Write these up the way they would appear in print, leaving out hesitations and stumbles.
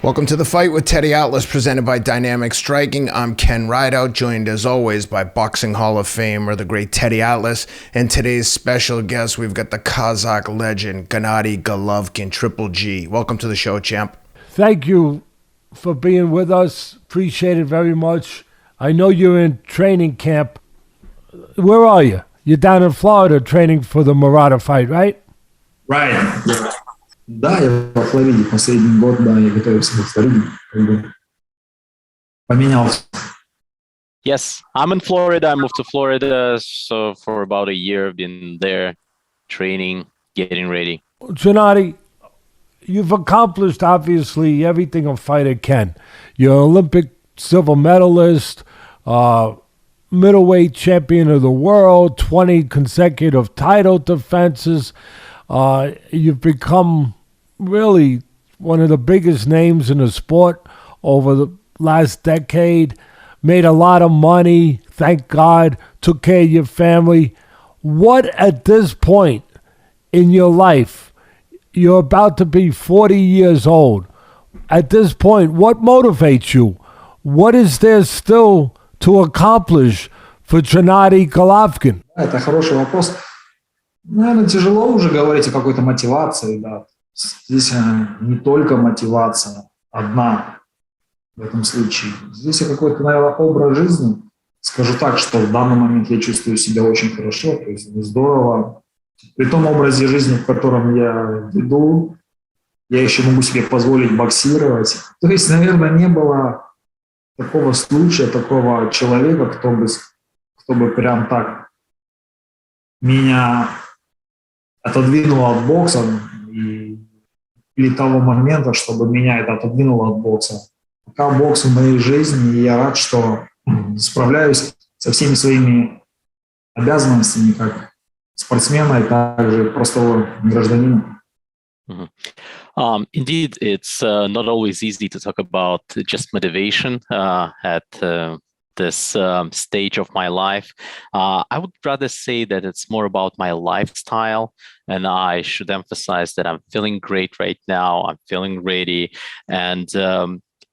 Welcome to The Fight with Teddy Atlas, presented by Dynamic Striking. I'm Ken Rideout, joined as always by Boxing Hall of Famer, the great Teddy Atlas. And today's special guest, we've got the Kazakh legend, Gennady Golovkin, Triple G. Welcome to the show, champ. Thank you for being with us. Appreciate it very much. I know you're in training camp. Where are you? You're down in Florida training for the Murata fight, right? Right. Yeah. Да, я во Флориде последний год, да, я готовился во Флориде, как бы поменялся. Yes, I'm in Florida. I moved to Florida, so for about a year, I've been there training, getting ready. Gennady, you've accomplished, obviously, everything a fighter can. You're an Olympic silver medalist, middleweight champion of the world, 20 consecutive title defenses. You've become really one of the biggest names in the sport over the last decade, made a lot of money, thank God, took care of your family. What at this point in your life, you're about to be 40 years old. At this point, what motivates you? What is there still to accomplish for Gennady Golovkin? Это хороший вопрос. Наверное, тяжело уже говорить о какой-то мотивации, да. Здесь не только мотивация одна в этом случае. Здесь какой-то, наверное, образ жизни. Скажу так, что в данный момент я чувствую себя очень хорошо, то есть здорово. При том образе жизни, в котором я веду, я еще могу себе позволить боксировать. То есть, наверное, не было такого случая, такого человека, кто бы прям так меня отодвинул от бокса или того момента, чтобы меня это отодвинуло от бокса. Пока бокс в моей жизни, и я рад, что справляюсь со всеми своими обязанностями как спортсмена и также простого гражданина. Indeed, it's not always easy to talk about just motivation at this stage of my life. I would rather say that it's more about my lifestyle, and I should emphasize that I'm feeling great right now. I'm feeling ready, and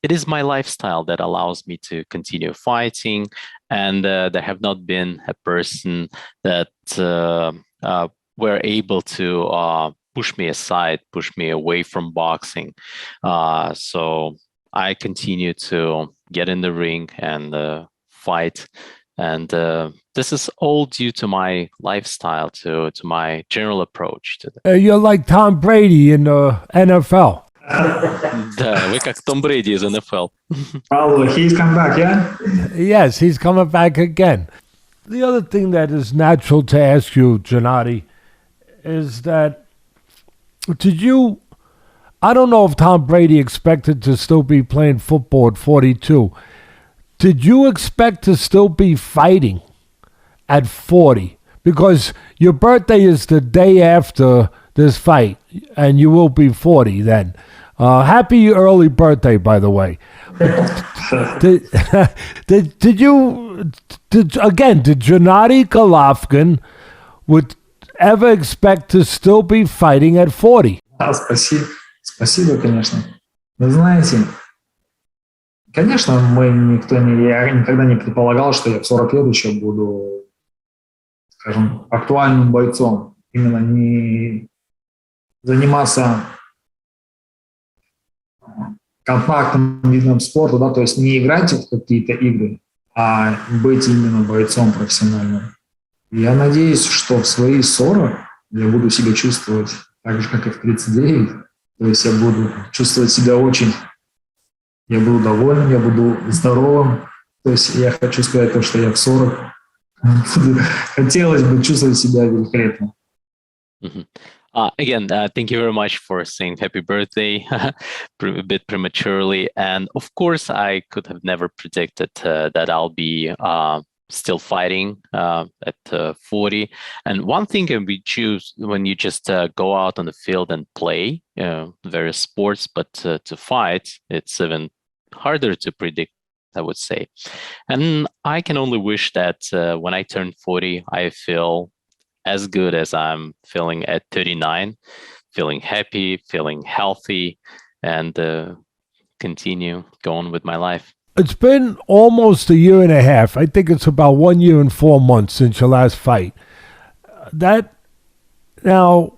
it is my lifestyle that allows me to continue fighting. And there have not been a person that were able to push me aside, push me away from boxing. So I continue to get in the ring and fight, and this is all due to my lifestyle, to my general approach to it. You're like Tom Brady in the NFL. Да, вы как Том Брэди из NFL. Probably he's come back, yeah? Yes, he's coming back again. The other thing that is natural to ask you, Gennady, is that I don't know if Tom Brady expected to still be playing football at 42. Did you expect to still be fighting at 40? Because your birthday is the day after this fight, and you will be 40 then. Happy early birthday, by the way. did Gennady Golovkin would ever expect to still be fighting at 40? Спасибо, конечно. Вы знаете, конечно, я никогда не предполагал, что я в 40 лет еще буду, скажем, актуальным бойцом. Именно не заниматься контактным видом спорта, да, то есть не играть в какие-то игры, а быть именно бойцом профессиональным. Я надеюсь, что в свои 40 я буду себя чувствовать так же, как и в 39. То есть я буду чувствовать себя я буду довольным, я буду здоровым. То есть я хочу сказать то, что я в 40 хотелось бы чувствовать себя великолепно. Again, thank you very much for saying happy birthday a bit prematurely. And of course, I could have never predicted that I'll be still fighting at 40. And one thing we choose when you just go out on the field and play various sports, but to fight, it's even harder to predict, I would say. And I can only wish that when I turn 40, I feel as good as I'm feeling at 39, feeling happy, feeling healthy, and continue going with my life. It's been almost a year and a half. I think it's about 1 year and 4 months since your last fight. That now,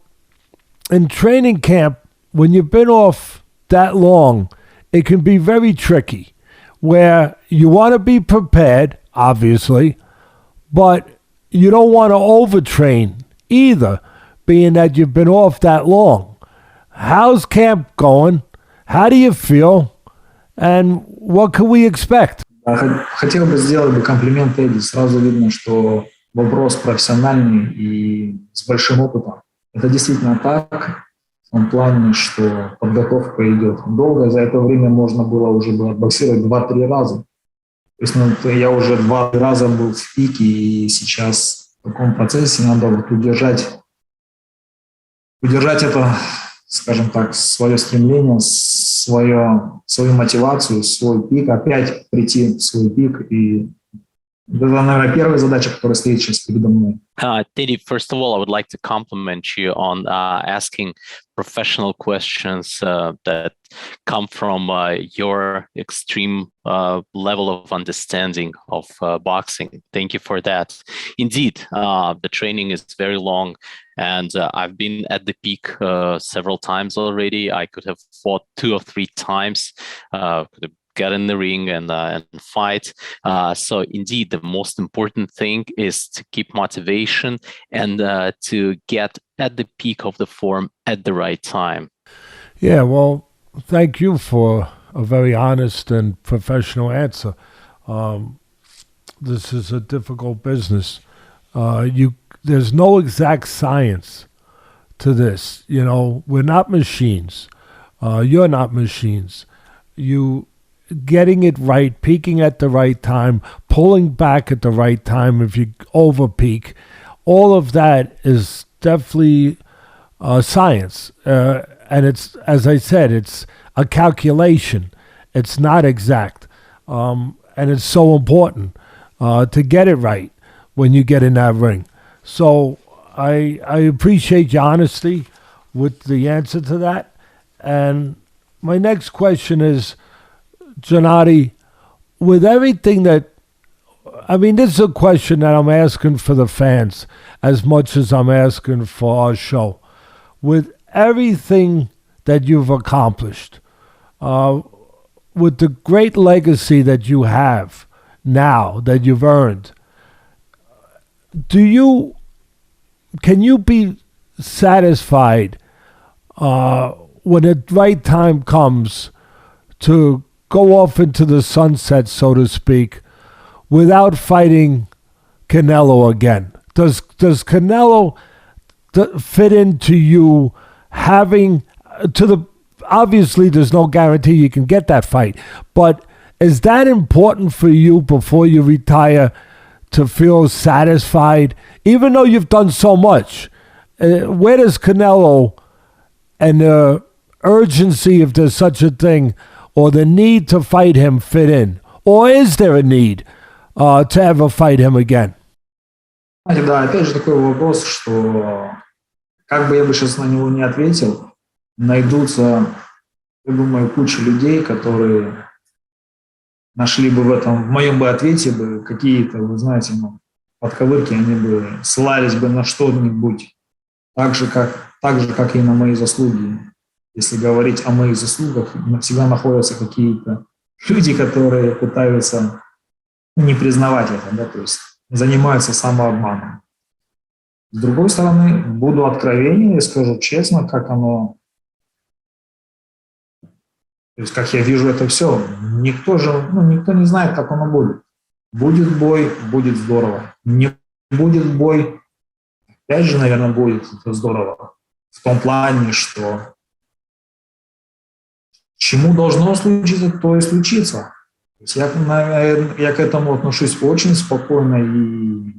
in training camp, when you've been off that long, it can be very tricky, where you want to be prepared, obviously, but you don't want to overtrain either, being that you've been off that long. How's camp going? How do you feel? And what can we expect? Хотел бы сделать комплимент Эдди. Сразу видно, что вопрос профессиональный и с большим опытом. Это действительно так, в том плане, что подготовка идет долго. За это время можно было уже отбоксировать 2-3 раза. То есть я уже 2 раза был в пике, и сейчас в таком процессе надо удержать это, скажем так, свое стремление, свою мотивацию, свой пик, опять прийти в свой пик. И это, наверное, первая задача, которая стоит сейчас передо мной. Teddy, first of all, I would like to compliment you on asking professional questions that come from your extreme level of understanding of boxing. Thank you for that. Indeed, the training is very long, and I've been at the peak several times already. I could have fought 2 or 3 times, could have get in the ring and fight. So indeed, the most important thing is to keep motivation and to get at the peak of the form at the right time. Yeah, well, thank you for a very honest and professional answer. This is a difficult business. There's no exact science to this. You know, we're not machines. You're not machines. Getting it right, peaking at the right time, pulling back at the right time if you over peak, all of that is definitely science. And it's, as I said, it's a calculation. It's not exact. And it's so important to get it right when you get in that ring. So I appreciate your honesty with the answer to that. And my next question is, Gennady, with everything that, I mean, this is a question that I'm asking for the fans as much as I'm asking for our show. With everything that you've accomplished, with the great legacy that you have now, that you've earned, can you be satisfied when the right time comes to go off into the sunset, so to speak, without fighting Canelo again? Does Canelo fit into you having obviously there's no guarantee you can get that fight, but is that important for you before you retire to feel satisfied, even though you've done so much? Where does Canelo and the urgency, if there's such a thing, or the need to fight him fit in? Or is there a need to ever fight him again? Да, опять же такой вопрос, что как бы я бы сейчас на него не ответил, найдутся, я думаю, куча людей, которые нашли бы в моем бы ответе бы какие-то, вы знаете, подковырки, они бы ссылались бы на что-нибудь, так же, как и на мои заслуги. Если говорить о моих заслугах, всегда находятся какие-то люди, которые пытаются не признавать это, да, то есть занимаются самообманом. С другой стороны, буду откровенен и скажу честно, как оно, то есть как я вижу это все. Никто не знает, как оно будет. Будет бой, будет здорово. Не будет бой, опять же, наверное, будет это здорово. В том плане, что чему должно случиться, то и случится. То есть я к этому отношусь очень спокойно, и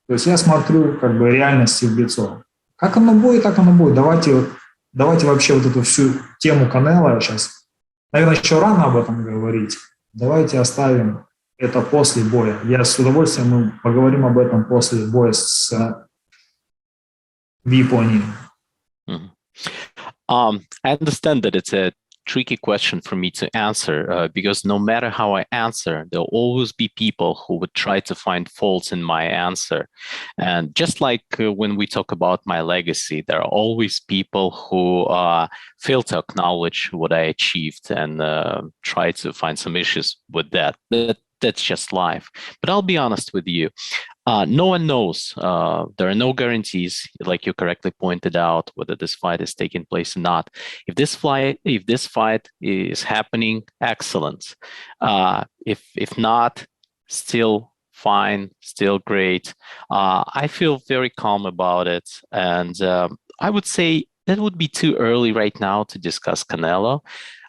то есть я смотрю как бы реальности в лицо. Как оно будет, так оно будет. Давайте вообще вот эту всю тему Канело сейчас, наверное, еще рано об этом говорить. Давайте оставим это после боя. Я с удовольствием, мы поговорим об этом после боя в Японии. I understand that it's a tricky question for me to answer because no matter how I answer, there'll always be people who would try to find faults in my answer. And just like when we talk about my legacy, there are always people who fail to acknowledge what I achieved and try to find some issues with that. That's just life. But I'll be honest with you. No one knows. There are no guarantees, like you correctly pointed out, whether this fight is taking place or not. If this fight is happening, excellent. If not, still fine, still great. I feel very calm about it, and I would say that would be too early right now to discuss Canelo.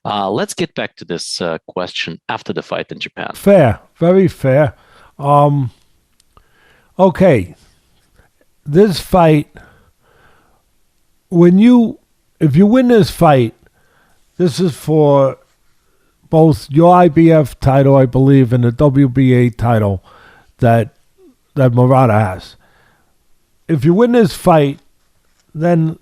Let's get back to this question after the fight in Japan. Fair, very fair. Okay, this fight, if you win this fight, this is for both your IBF title, I believe, and the WBA title that Murata has. If you win this fight, then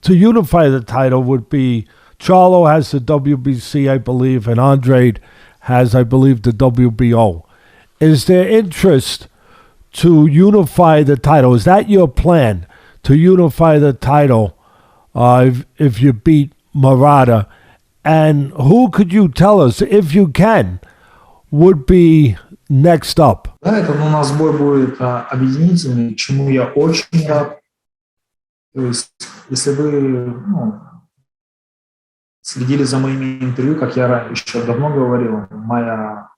to unify the title would be Charlo has the WBC, I believe, and Andrade has, I believe, the WBO. Is there interest to unify the title? Is that your plan, to unify the title if you beat Murata? And who could you tell us, if you can, would be next up? Да, это у нас бой будет объединительный, чему я очень рад. То есть, если вы следили за моими интервью, как я еще давно говорил, моя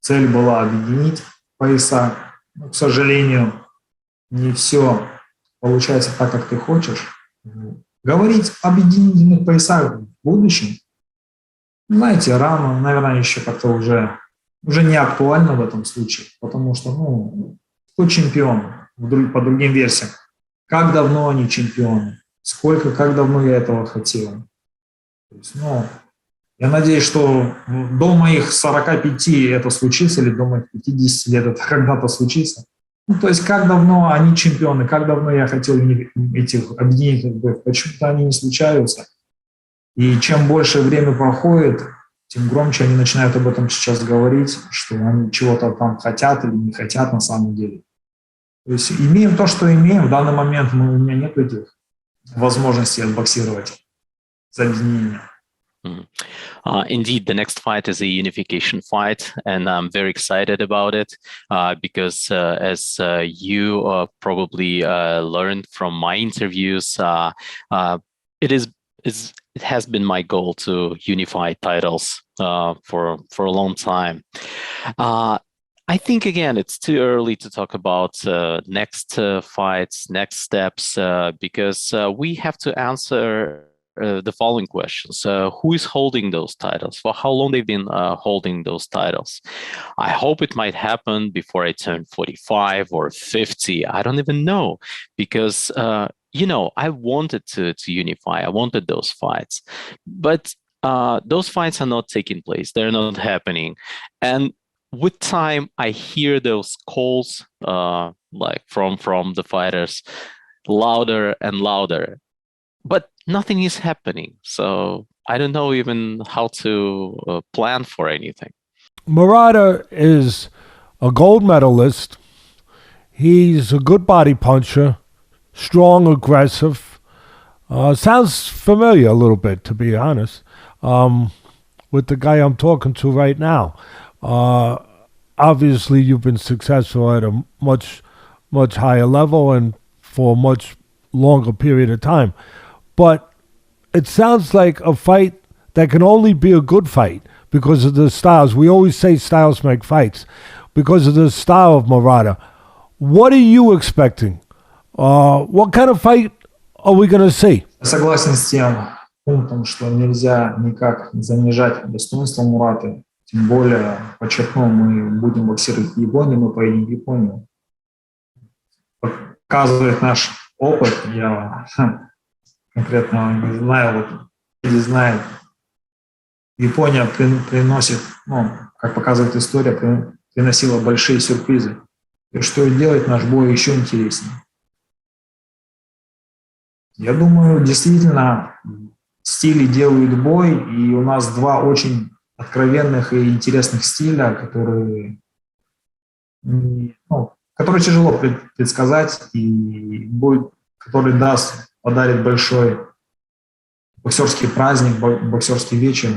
цель была объединить пояса. Но, к сожалению, не все получается так, как ты хочешь. Говорить об объединительных поясах в будущем, знаете, рано, наверное, еще как-то уже не актуально в этом случае, потому что, кто чемпион по другим версиям? Как давно они чемпионы? Как давно я этого хотел? То есть, я надеюсь, что до моих 45 это случится, или до моих 50 лет это когда-то случится. То есть, как давно они чемпионы, как давно я хотел этих объединительных боев, почему-то они не случаются. И чем больше время проходит, тем громче они начинают об этом сейчас говорить, что они чего-то там хотят или не хотят на самом деле. То есть, имеем то, что имеем. В данный момент у меня нет этих возможностей отбоксировать за объединение. Indeed, the next fight is a unification fight, and I'm very excited about it because, as you probably learned from my interviews, it has been my goal to unify titles for a long time. I think, again, it's too early to talk about next fights, next steps, because we have to answer the following questions. Who is holding those titles? For how long they've been holding those titles? I hope it might happen before I turn 45 or 50. I don't even know, because I wanted to unify. I wanted those fights, but those fights are not taking place. They're not happening. And with time, I hear those calls like from the fighters louder and louder, but nothing is happening. So I don't know even how to plan for anything. Murata is a gold medalist. He's a good body puncher, strong, aggressive. Sounds familiar a little bit, to be honest, with the guy I'm talking to right now. Obviously, you've been successful at a much, much higher level and for a much longer period of time. But it sounds like a fight that can only be a good fight because of the styles. We always say styles make fights because of the style of Murata. What are you expecting? What kind of fight are we going to see? Согласен с тем пунктом, что нельзя никак занижать достоинство Мураты. Тем более, подчеркну, мы будем боксировать в Японии, мы поедем в Японию. Показывает наш опыт, я конкретно не знаю, не знает. Япония приносит, как показывает история, приносила большие сюрпризы. И что делает наш бой еще интереснее. Я думаю, действительно, стили делают бой, и у нас два очень откровенных и интересных стиля, которые тяжело предсказать, и бой, который подарит большой боксерский праздник, боксерский вечер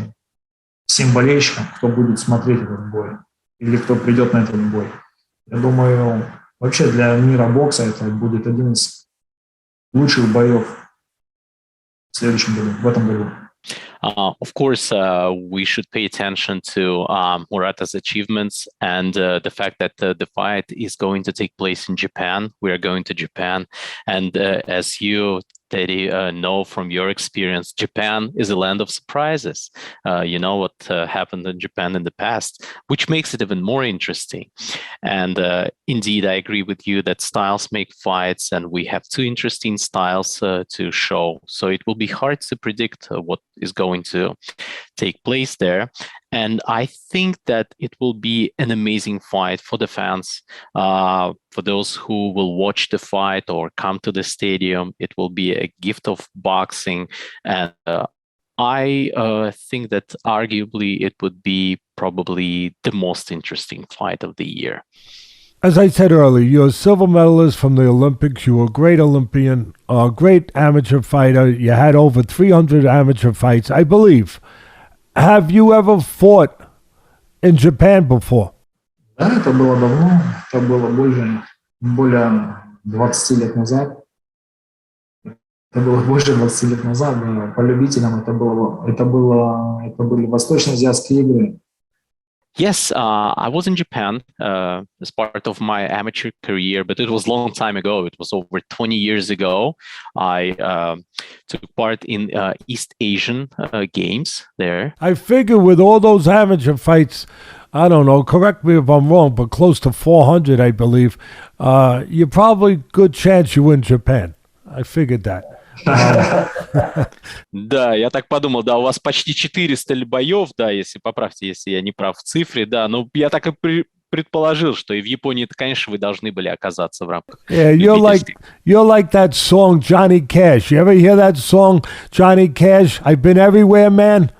всем болельщикам, кто будет смотреть этот бой или кто придет на этот бой. Я думаю, вообще для мира бокса это будет один из лучших боев в следующем году, в этом году. Of course, we should pay attention to Murata's achievements and the fact that the fight is going to take place in Japan. We are going to Japan. And as you, Teddy, know from your experience, Japan is a land of surprises. You know what happened in Japan in the past, which makes it even more interesting. And indeed, I agree with you that styles make fights, and we have two interesting styles to show. So it will be hard to predict what is going to take place there. And I think that it will be an amazing fight for the fans, for those who will watch the fight or come to the stadium. It will be a gift of boxing. And I think that arguably it would be probably the most interesting fight of the year. As I said earlier, you're a silver medalist from the Olympics. You were a great Olympian, a great amateur fighter. You had over 300 amateur fights, I believe. Have you ever fought in Japan before? Да, это было давно, это было более 20 лет назад. Это было больше 20 лет назад, да. По любителям это были Восточно-Азиатские игры. Yes, I was in Japan as part of my amateur career, but it was a long time ago. It was over 20 years ago. I took part in East Asian games there. I figure with all those amateur fights, I don't know, correct me if I'm wrong, but close to 400, I believe, you're probably good chance you win Japan. I figured that. Да, я так подумал, да, у вас почти 400 боев, да, если поправьте, если я не прав в цифре, да, но я так и предположил, что и в Японии-то, конечно, вы должны были оказаться в рамках. Yeah, you're like that song Johnny Cash. You ever hear that song Johnny Cash? I've been everywhere, man.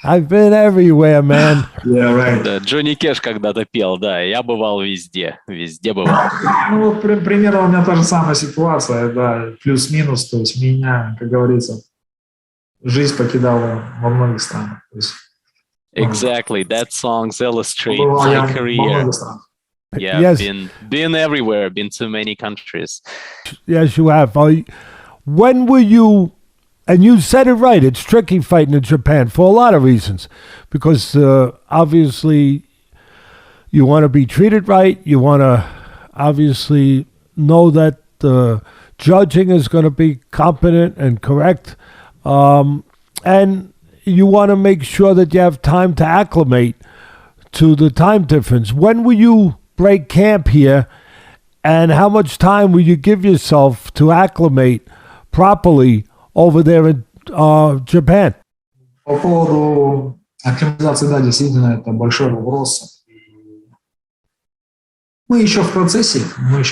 I've been everywhere, man. Yeah, right. Да, Джонни Кэш когда-то пел, да, я бывал везде бывал. Ну, вот примерно у меня та же самая ситуация, да, плюс-минус, то есть меня, как говорится, жизнь покидала во многих странах. То есть, Exactly, that songs illustrate my career. Yeah, Yes. been everywhere, been to many countries. Yes, you have. When were you... And you said it right. It's tricky fighting in Japan for a lot of reasons. Because obviously you want to be treated right. You want to obviously know that the judging is going to be competent and correct. And you want to make sure that you have time to acclimate to the time difference. When will you break camp here? And how much time will you give yourself to acclimate properly over there in Japan? По поводу акклиматизации, да, действительно, это большой вопрос. Мы еще в процессе, мы,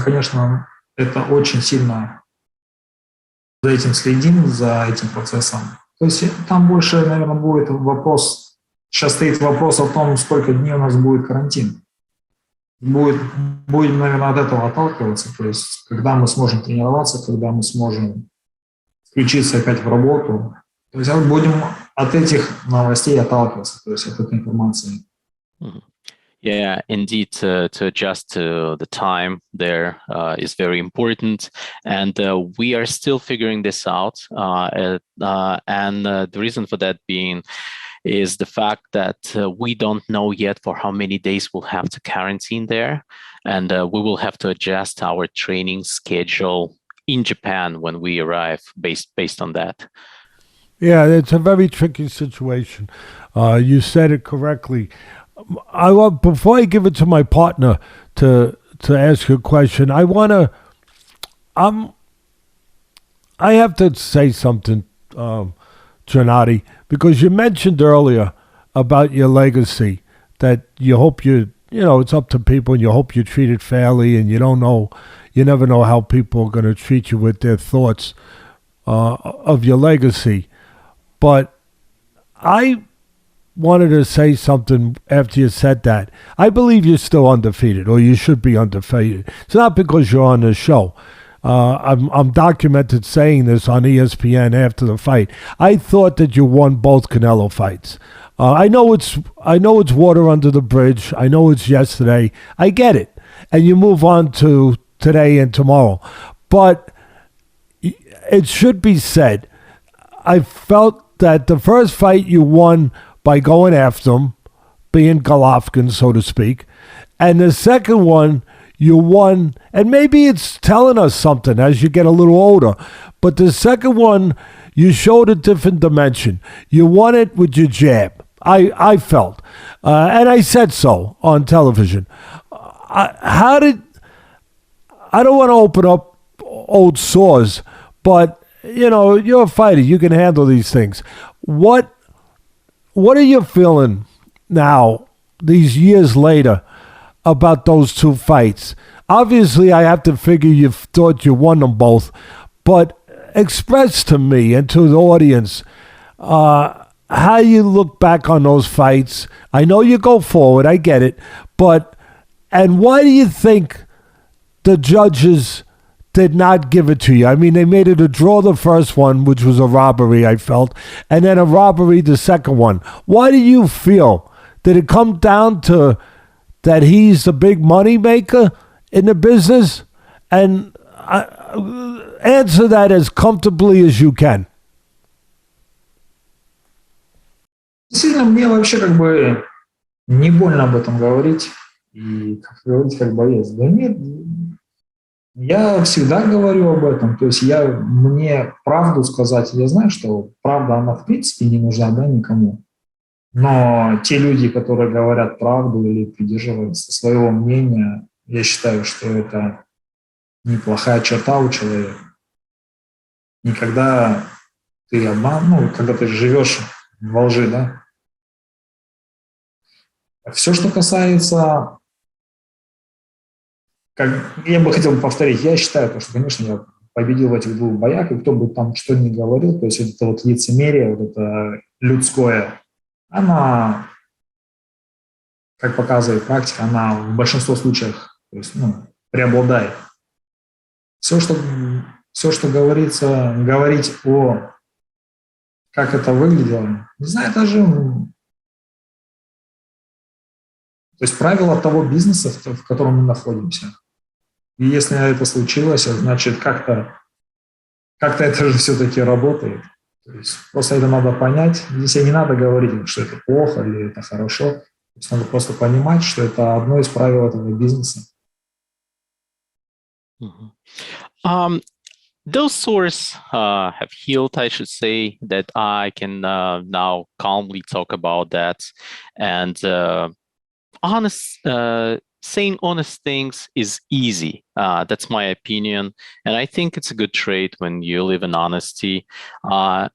конечно, это очень сильно за этим следим, за этим процессом. То есть там больше, наверное, будет вопрос, сейчас стоит вопрос о том, сколько дней у нас будет карантин. Будем, наверное, от этого отталкиваться, то есть когда мы сможем тренироваться, когда мы сможем включиться опять в работу. То есть будем от этих новостей отталкиваться, то есть от этой информации. Yeah, indeed, to adjust to the time there is very important. And we are still figuring this out. And the reason for that being is the fact that we don't know yet for how many days we'll have to quarantine there. And we will have to adjust our training schedule in Japan when we arrive based on that. Yeah, it's a very tricky situation. You said it correctly. Before I give it to my partner to ask you a question, I have to say something, Gennady, because you mentioned earlier about your legacy, that you hope it's up to people and you hope you're treated fairly, and you never know how people are going to treat you with their thoughts. of your legacy. But I wanted to say something after you said that. I believe you're still undefeated, or you should be undefeated. It's not because you're on the show. I'm documented saying this on ESPN after the fight. I thought that you won both Canelo fights. I know it's water under the bridge. I know it's yesterday. I get it, and you move on to today and tomorrow. But it should be said, I felt that the first fight you won by going after him, being Golovkin, so to speak, and the second one you won, and maybe it's telling us something as you get a little older, but the second one, you showed a different dimension. You won it with your jab. I felt, and I said so on television. I don't want to open up old sores, but, you're a fighter. You can handle these things. What are you feeling now, these years later, about those two fights? Obviously, I have to figure you thought you won them both, but express to me and to the audience how you look back on those fights. I know you go forward, I get it, and why do you think the judges did not give it to you? I mean, they made it a draw the first one, which was a robbery, I felt, and then a robbery the second one. Why do you feel? Did it come down to that he's the big money maker in the business? And answer that as comfortably as you can. Действительно, мне вообще не больно об этом говорить и говорить как боец. Да нет, я всегда говорю об этом. То есть мне правду сказать, я знаю, что правда, она в принципе не нужна, да, никому. Но те люди, которые говорят правду или придерживаются своего мнения, я считаю, что это неплохая черта у человека. И когда ты когда ты живешь во лжи, да. Все, что касается, я бы хотел повторить, я считаю, что, конечно, я победил в этих двух боях, и кто бы там что ни говорил, то есть это вот лицемерие, вот это людское, она, как показывает практика, она в большинстве случаев, то есть, преобладает. Все, что говорится, говорить о как это выглядело, не знаю, даже, то есть правила того бизнеса, в котором мы находимся. И если это случилось, значит, как-то это же все-таки работает. То есть просто это надо понять. Здесь не надо говорить, что это плохо или это хорошо. То есть надо просто понимать, что это одно из правил этого бизнеса. Those sores have healed, I should say, that I can now calmly talk about that. And saying honest things is easy. That's my opinion. And I think it's a good trait when you live in honesty. I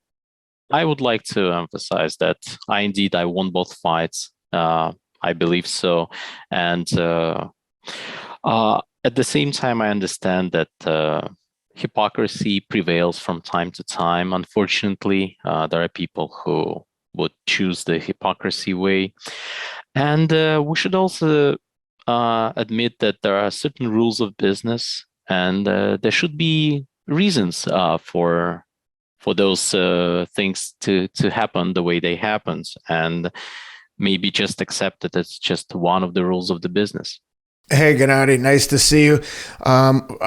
would like to emphasize that I won both fights. I believe so. And at the same time, I understand that hypocrisy prevails from time to time. Unfortunately, there are people who would choose the hypocrisy way. And we should also admit that there are certain rules of business, and there should be reasons for those things to happen the way they happen, and maybe just accept that it's just one of the rules of the business. Hey, Gennady, nice to see you.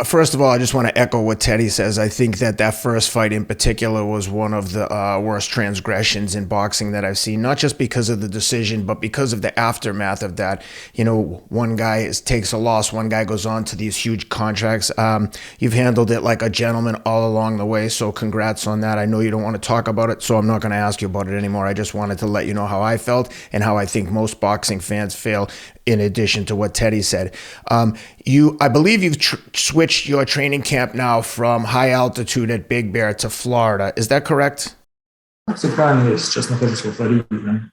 First of all, I just want to echo what Teddy says. I think that first fight in particular was one of the worst transgressions in boxing that I've seen, not just because of the decision, but because of the aftermath of that. One guy takes a loss, one guy goes on to these huge contracts. You've handled it like a gentleman all along the way, so congrats on that. I know you don't want to talk about it, so I'm not going to ask you about it anymore. I just wanted to let you know how I felt and how I think most boxing fans feel, in addition to what Teddy said. I believe you've switched your training camp now from high altitude at Big Bear to Florida. Is that correct? Все правильно, я сейчас нахожусь во Флориде, да.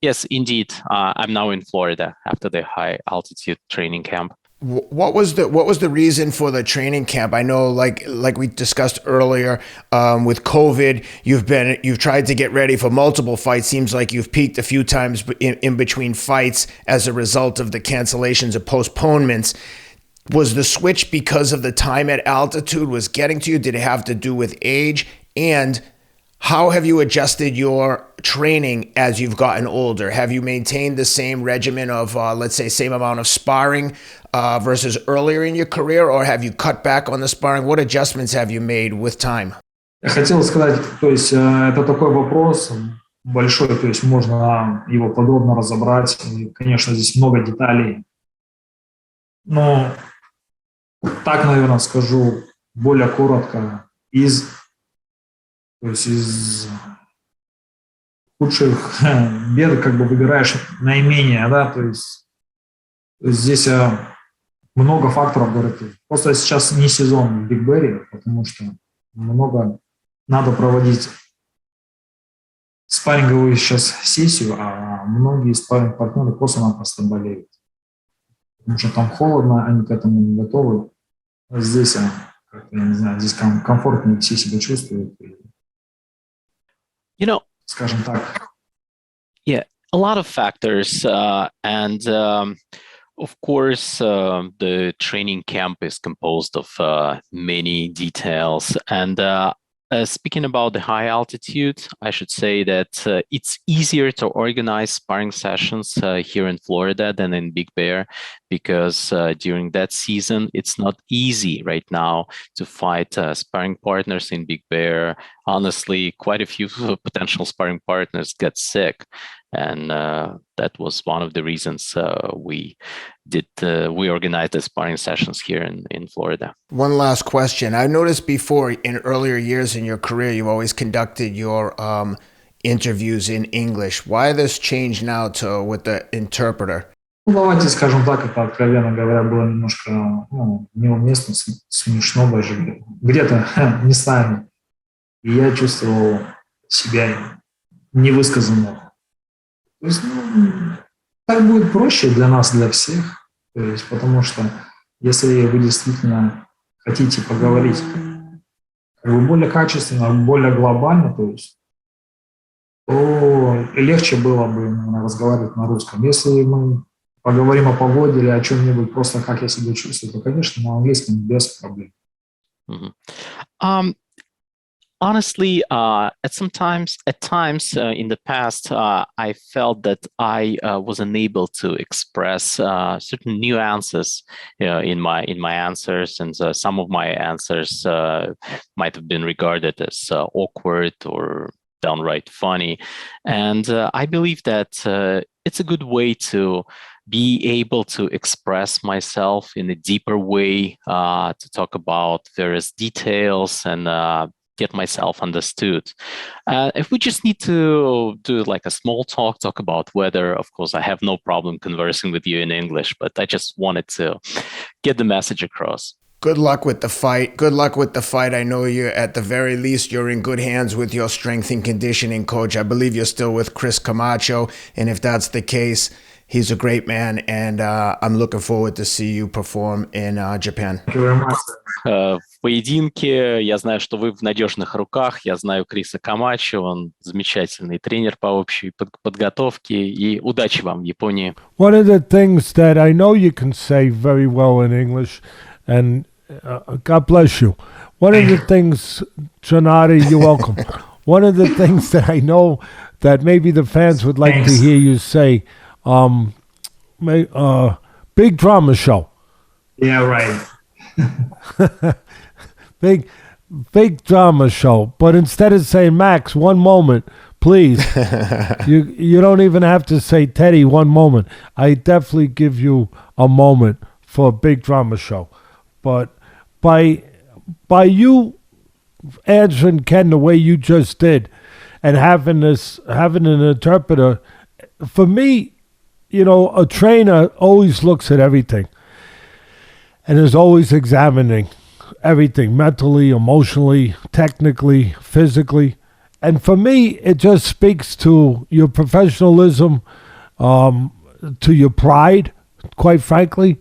Yes, indeed. I'm now in Florida after the high altitude training camp. What was the reason for the training camp? I know, like we discussed earlier, with COVID, you've tried to get ready for multiple fights. Seems like you've peaked a few times in between fights as a result of the cancellations or postponements. Was the switch because of the time at altitude was getting to you? Did it have to do with age? And how have you adjusted your training as you've gotten older? Have you maintained the same regimen of, let's say, same amount of sparring versus earlier in your career, or have you cut back on the sparring? What adjustments have you made with time? Я хотел сказать, то есть это такой вопрос большой, то есть можно его подробно разобрать. И, конечно, здесь много деталей. Но так, наверное, скажу более коротко. То есть из худших бед как бы выбираешь наименее, да, то есть здесь много факторов, говорят. Просто сейчас не сезон в Биг Берри, потому что много надо проводить спарринговую сейчас сессию, а многие спарринг-партнеры просто-напросто болеют. Потому что там холодно, они к этому не готовы. А здесь, я не знаю, здесь комфортнее все себя чувствуют. Скажем так. Yeah, a lot of factors, and of course, the training camp is composed of many details. And speaking about the high altitude, I should say that it's easier to organize sparring sessions here in Florida than in Big Bear, because during that season, it's not easy right now to find sparring partners in Big Bear. Honestly, quite a few potential sparring partners get sick. And that was one of the reasons we organized the sparring sessions here in Florida. One last question. I noticed before, in earlier years in your career, you've always conducted your interviews in English. Why this change now with the interpreter? Ну, давайте скажем так, это, откровенно говоря, было немножко неуместно, смешно даже где-то местами. И я чувствовал себя невысказанным. То есть, так будет проще для нас, для всех. То есть, потому что если вы действительно хотите поговорить как бы более качественно, более глобально, то есть, то легче было бы, наверное, разговаривать на русском. Если мы поговорим о погоде или о чем-нибудь, просто как я себя чувствую, то, конечно, на английском без проблем. Honestly, at times in the past, I felt that I was unable to express certain nuances in my answers, and some of my answers might have been regarded as awkward or downright funny. And I believe that it's a good way to be able to express myself in a deeper way, to talk about various details and get myself understood. If we just need to do like a small talk about weather, of course, I have no problem conversing with you in English, but I just wanted to get the message across. Good luck with the fight. Good luck with the fight. I know you, at the very least, you're in good hands with your strength and conditioning coach. I believe you're still with Chris Camacho. And if that's the case, he's a great man. And I'm looking forward to see you perform in Japan. Thank you very much. В поединке я знаю, что вы в надежных руках. Я знаю Криса Камачо, он замечательный тренер по общей подготовке. И удачи вам в Японии. One of the things that I know you can say very well in English, and God bless you. One of the things, Gennady, you're welcome. One of the things that I know that maybe the fans would like to hear you say, big drama show. Yeah, right. big drama show. But instead of saying, Max, one moment, please. you don't even have to say, Teddy, one moment. I definitely give you a moment for a big drama show. But by you answering Ken the way you just did and having an interpreter, for me, a trainer always looks at everything and is always examining everything, mentally, emotionally, technically, physically. And for me, it just speaks to your professionalism, to your pride, quite frankly.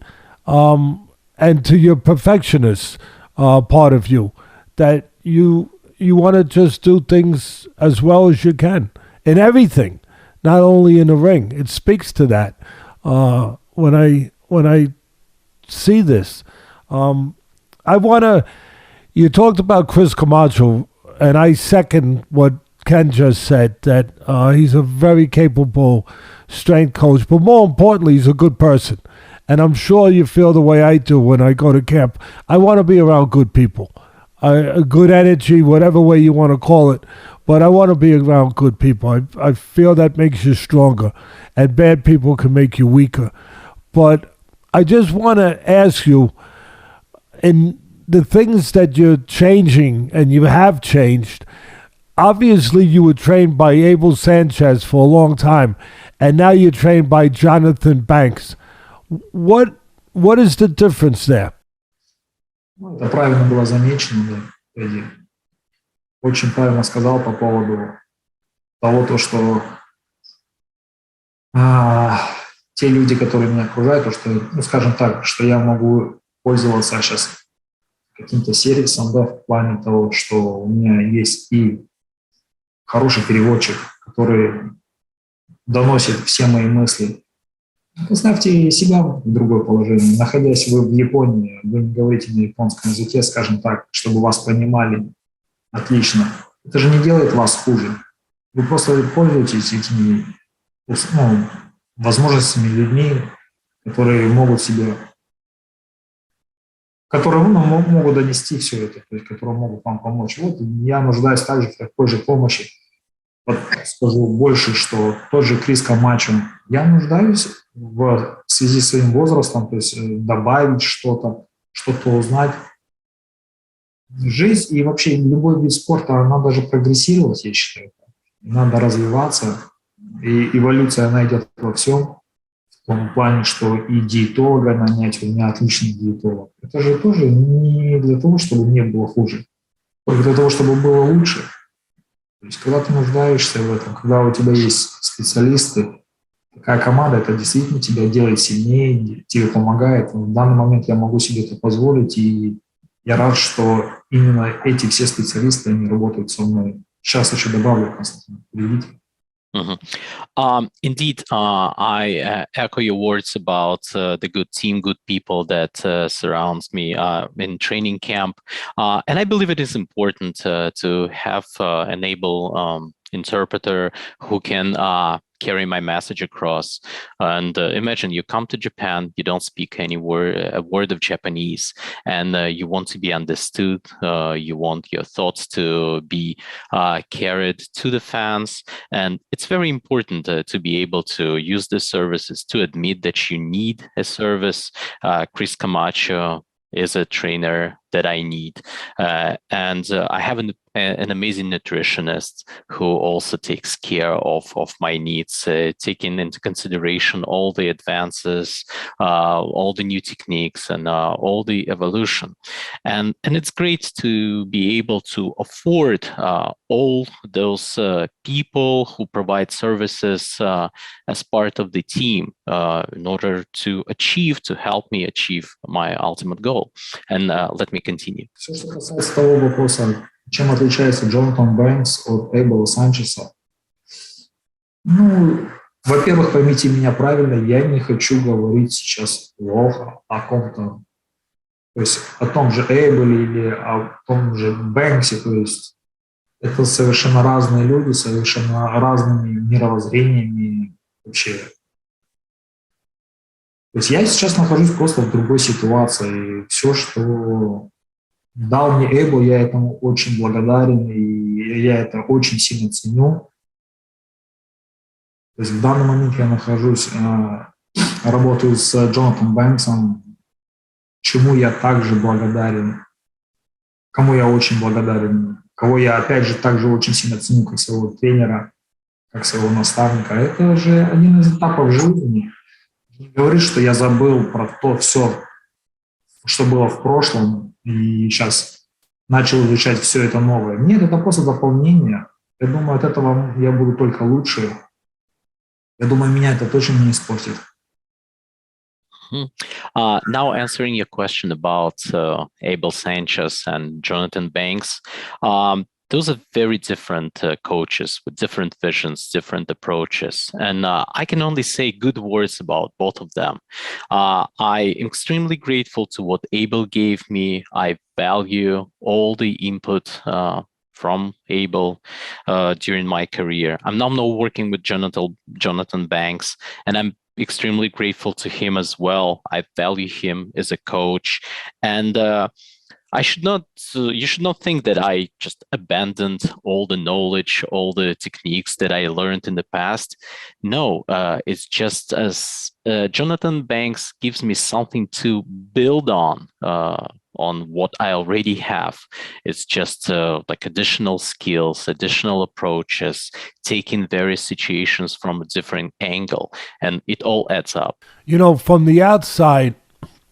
and to your perfectionist part of you, that you want to just do things as well as you can in everything, not only in the ring. It speaks to that when I see this. I want to. You talked about Chris Camacho, and I second what Ken just said, that he's a very capable strength coach, but more importantly, he's a good person. And I'm sure you feel the way I do when I go to camp. I want to be around good people, a good energy, whatever way you want to call it. But I want to be around good people. I feel that makes you stronger, and bad people can make you weaker. But I just want to ask you, in the things that you're changing and you have changed, obviously you were trained by Abel Sanchez for a long time, and now you're trained by Jonathan Banks. What is the difference there? Ну, это правильно было замечено, да, Эдди. Очень правильно сказал по поводу того, то, что те люди, которые меня окружают, то, что, ну, скажем так, что я могу пользоваться сейчас каким-то сервисом, да, в плане того, что у меня есть и хороший переводчик, который доносит все мои мысли. Поставьте себя в другое положение. Находясь вы в Японии, вы не говорите на японском языке, скажем так, чтобы вас понимали отлично. Это же не делает вас хуже. Вы просто пользуетесь этими возможностями людьми, которые могут себе, которые могут донести все это, то есть, которые могут вам помочь. Вот я нуждаюсь также в такой же помощи. Вот скажу больше, что тот же Крис Камачо, я нуждаюсь в связи с своим возрастом, то есть добавить что-то узнать. Жизнь и вообще любой вид спорта, она даже прогрессировать, я считаю. Надо развиваться, и эволюция, она идет во всем. В том плане, что и диетолога нанять, у меня отличный диетолог. Это же тоже не для того, чтобы мне было хуже, только для того, чтобы было лучше. То есть, когда ты нуждаешься в этом, когда у тебя есть специалисты, такая команда, это действительно тебя делает сильнее, тебе помогает. В данный момент я могу себе это позволить, и я рад, что именно эти все специалисты, они работают со мной. Сейчас еще добавлю, Константин, приведите. Indeed, I echo your words about the good team, good people that surrounds me in training camp. And I believe it is important to have an able interpreter who can carry my message across. And imagine you come to Japan, you don't speak a word of Japanese, and you want to be understood. You want your thoughts to be carried to the fans. And it's very important to be able to use the services, to admit that you need a service. Chris Camacho is a trainer that I need. And I have an amazing nutritionist who also takes care of my needs, taking into consideration all the advances, all the new techniques, and all the evolution. And it's great to be able to afford all those people who provide services as part of the team in order to help me achieve my ultimate goal. And let me continue. Все, что касается того вопроса, чем отличается Джонатан Бэнкс от Эбела Санчеса, ну, во-первых, поймите меня правильно, я не хочу говорить сейчас плохо о ком-то, то есть о том же Эбеле или о том же Бэнксе, то есть это совершенно разные люди, совершенно разными мировоззрениями вообще. То есть я сейчас нахожусь просто в другой ситуации, и все, что дал мне Эбел, я этому очень благодарен, и я это очень сильно ценю. То есть в данный момент я нахожусь, работаю с Джонатаном Бэнксом, чему я также благодарен, кому я очень благодарен, кого я, опять же, также очень сильно ценю, как своего тренера, как своего наставника. Это же один из этапов жизни. Не говорит, что я забыл про то все, что было в прошлом, и сейчас начал изучать все это новое. Нет, это просто дополнение. Я думаю, от этого я буду только лучше. Я думаю, меня это точно не испортит. Now answering your question about Abel Sanchez and Jonathan Banks, those are very different coaches with different visions, different approaches. And I can only say good words about both of them. I am extremely grateful to what Abel gave me. I value all the input from Abel during my career. I'm now working with Jonathan Banks, and I'm extremely grateful to him as well. I value him as a coach, and you should not think that I just abandoned all the knowledge, all the techniques that I learned in the past. No, it's just as Jonathan Banks gives me something to build on what I already have. It's just like additional skills, additional approaches, taking various situations from a different angle, and it all adds up. From the outside,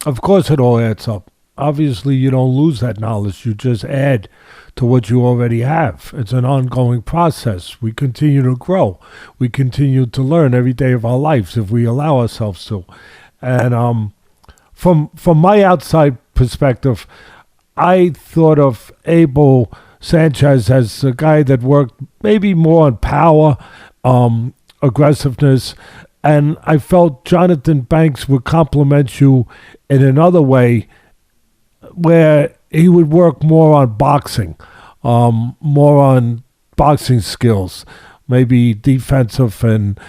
of course it all adds up. Obviously, you don't lose that knowledge. You just add to what you already have. It's an ongoing process. We continue to grow. We continue to learn every day of our lives if we allow ourselves to. And from my outside perspective, I thought of Abel Sanchez as a guy that worked maybe more on power, aggressiveness, and I felt Jonathan Banks would complement you in another way, where he would work more on boxing, more on boxing skills, maybe defensive and,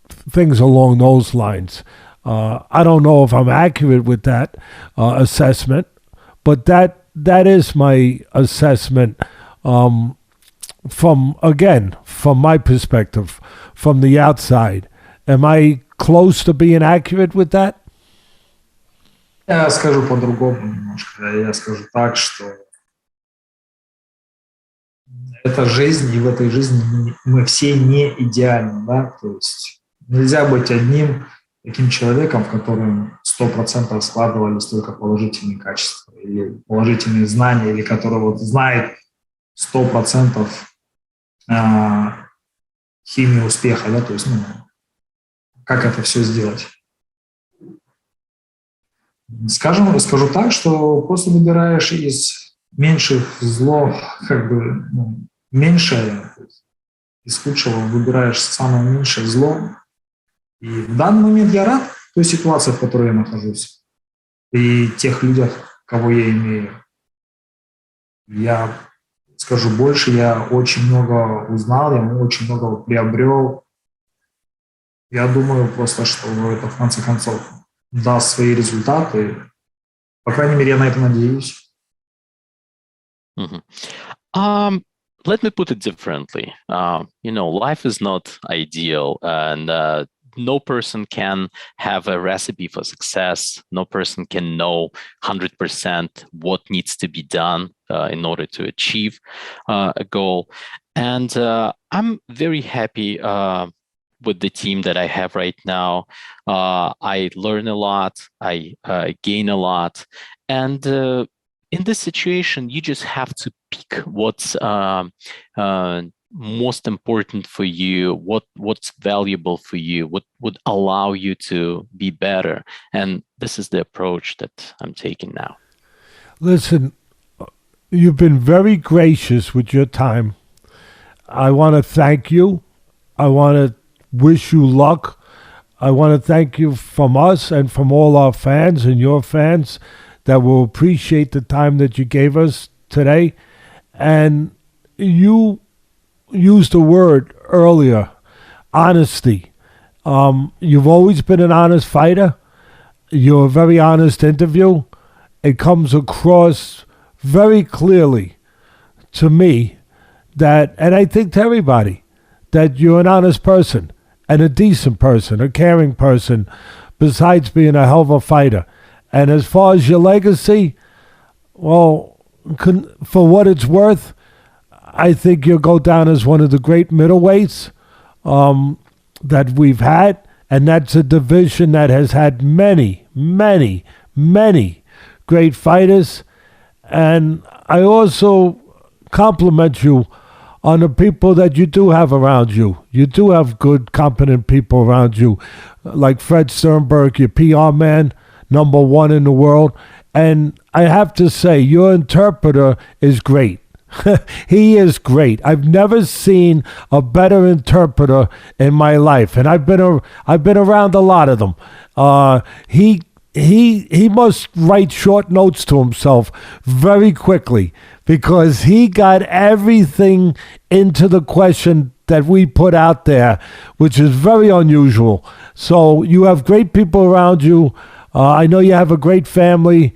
things along those lines. I don't know if I'm accurate with that assessment, but that is my assessment from my perspective, from the outside. Am I close to being accurate with that? Я скажу по-другому немножко. Я скажу так, что это жизнь, и в этой жизни мы все не идеальны, да, то есть нельзя быть одним таким человеком, в котором 100% складывались только положительные качества или положительные знания, или который вот знает 100% химию успеха, да, то есть, как это все сделать. Скажу так, что просто выбираешь из меньших зло, меньшее, из худшего выбираешь самое меньшее зло. И в данный момент я рад той ситуации, в которой я нахожусь, и тех людях, кого я имею. Я скажу больше, я очень много узнал, я очень много приобрел. Я думаю просто, что это в конце концов даст свои результаты. По крайней мере, я на это надеюсь. Let me put it differently. Life is not ideal, and no person can have a recipe for success. No person can know 100% what needs to be done in order to achieve a goal. And I'm very happy with the team that I have right now. I learn a lot, I gain a lot. And in this situation, you just have to pick what's most important for you, what's valuable for you, what would allow you to be better. And this is the approach that I'm taking now. Listen, you've been very gracious with your time. I want to thank you. I want to wish you luck. I want to thank you from us and from all our fans and your fans that will appreciate the time that you gave us today. And you used a word earlier, honesty. You've always been an honest fighter. You're a very honest interview. It comes across very clearly to me that, and I think to everybody, that you're an honest person and a decent person, a caring person, besides being a hell of a fighter. And as far as your legacy, well, for what it's worth, I think you'll go down as one of the great middleweights that we've had. And that's a division that has had many, many, many great fighters. And I also compliment you on the people that you do have around you. You do have good, competent people around you, like Fred Sternberg, your PR man, #1 in the world. And I have to say, your interpreter is great. He is great. I've never seen a better interpreter in my life, and I've been around a lot of them. He must write short notes to himself very quickly, because he got everything into the question that we put out there, which is very unusual. So you have great people around you. I know you have a great family.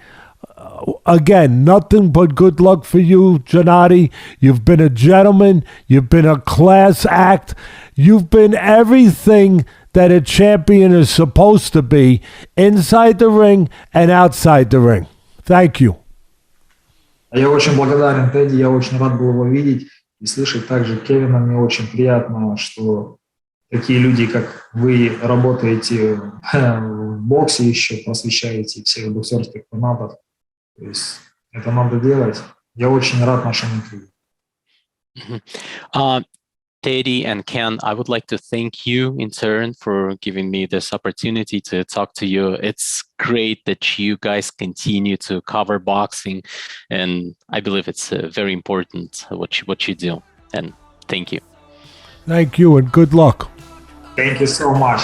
Again, nothing but good luck for you, Gennady. You've been a gentleman. You've been a class act. You've been everything that a champion is supposed to be, inside the ring and outside the ring. Thank you. Я очень благодарен Тедди, я очень рад был его видеть и слышать также Кевина. Мне очень приятно, что такие люди, как вы, работаете в боксе еще, просвещаете всех боксерских фанатов. То есть это надо делать. Я очень рад нашему интервью. Teddy and Ken, I would like to thank you in turn for giving me this opportunity to talk to you. It's great that you guys continue to cover boxing, and I believe it's very important what you do. And thank you. Thank you, and good luck. Thank you so much.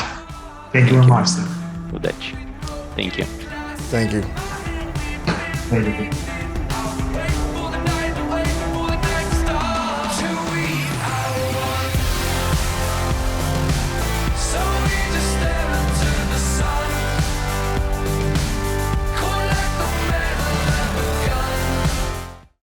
Thank you very much, sir. Удачи. Thank you. Thank you. Thank you.